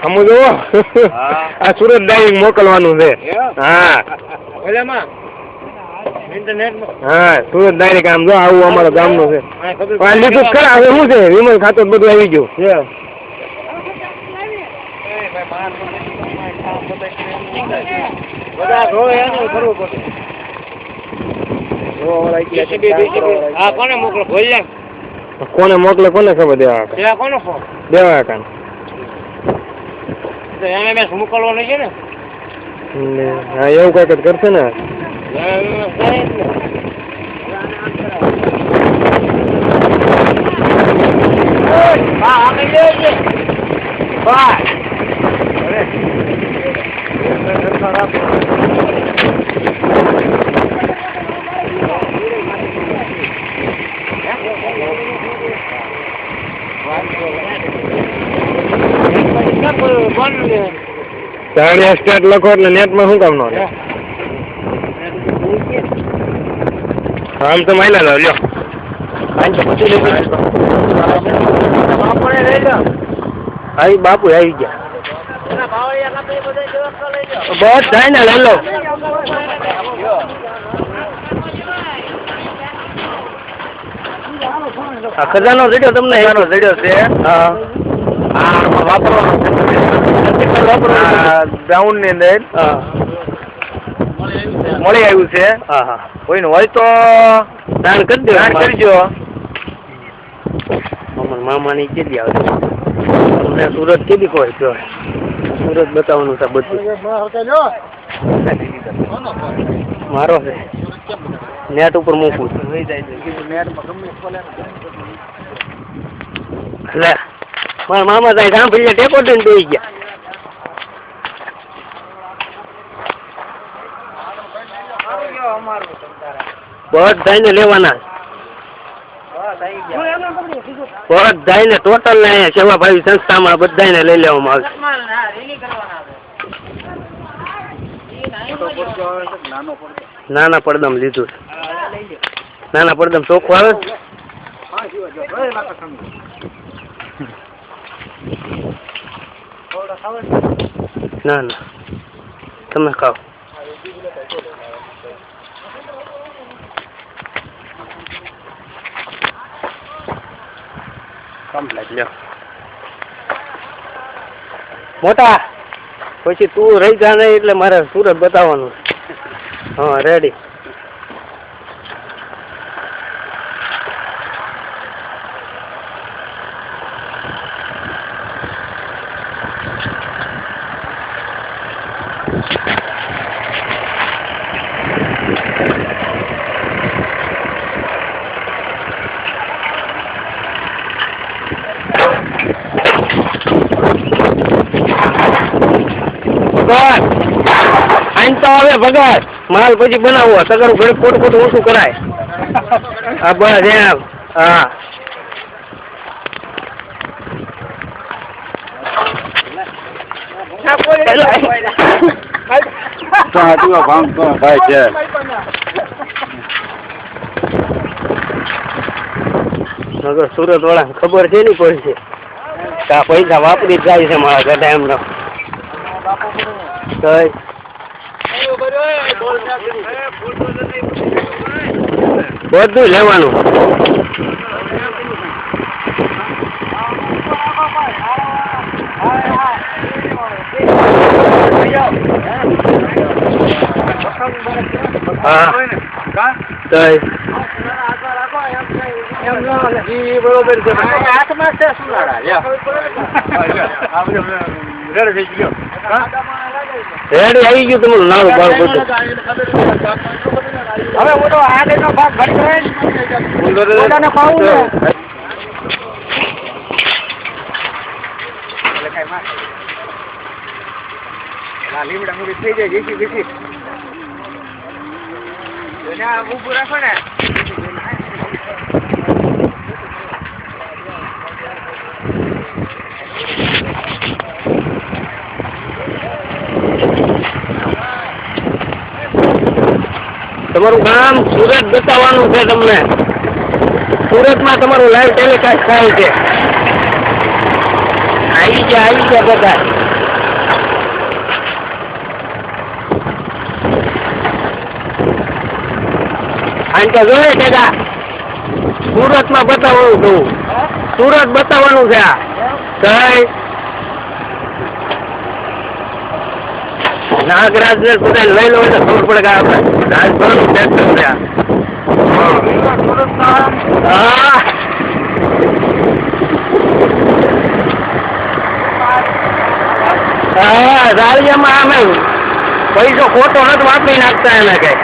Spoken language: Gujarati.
સમજો આ સુરત ડાયરેક્ટ મોકલવાનું છે હા હા સુરત ડાયરેક્ટ આમ જો આવું અમારા ગામનું છે લીધું ખરા હવે શું છે વિમલ ખાતું બધું આવી ગયું કોને મોકલે કોને ખબર દેવા કાન મોકલવાનું છે ને હા એવું કઈક જ કરશે ને ચાણીયા સ્ટેટ લખો એટલે નેટમાં શું કામ નો આમ તો માયલા લો લ્યો આવી બાપુ આવી ગયા બસ થાય ને લઈ લો આ ખજાનો જડ્યો તમને એનો જડ્યો છે હા ગ્રાઉન્ડ ની અંદર મળી આવ્યું છે કોઈને હોય તો દાન કરજો મામાની કેટલી આવે તમને સુરત કેટલી કોઈ સુરત બતાવવાનું છે બધું મારો છે નેટ ઉપર મૂકવું લે મારા મામા ત્યાં સાંભળીને ટેકો દઈને દઈ ગયા બધાને લેવાના બધાને ટોટલ ને અહીંયા સેવાભાવી સંસ્થામાં બધાને લઈ લેવામાં આવશે નાના પડદમ લીધું નાના પડદમ ચોખ્ખું આવે ના ના તમે ખાઓ મોટા પછી તું રહી જા નહીં એટલે મારે સુરત બતાવવાનું હા રેડી તો હવે ભગત માલ પછી બનાવો સગર ઘડી ખોટું ઓછું કરાય હા બસ એમ હા મગર સુરત વાળા ખબર છે ને કોઈ છે આ પૈસા વાપરી જાય છે મારા ગઢા એમનો બધું લેવાનું હા બરોબર છે રેડી આવી ગયું તમારું નાનું બાળ બધું હવે ઓલો આગળનો ભાગ લીમડા મૂડી થઈ જાય જેથી જેથી ઉભું રાખો ને તમારું ગામ સુરત બતાવવાનું છે તમને સુરતમાં તમારું લાઈવ ટેલિકાસ્ટ થાય છે આવી ગયા બધા આને તો જોઈએ છે કે સુરતમાં બતાવવાનું છું. સુરત બતાવવાનું છે આ કઈ નાગરાજ ને બધા લઈ લો એટલે ખબર પડે કે આપણે રાજભરનું ટ્રેક્ટર છે આ. હા હા રાળિયામાં અમે પૈસો ખોટો નથી વાપરી નાખતા એને કઈ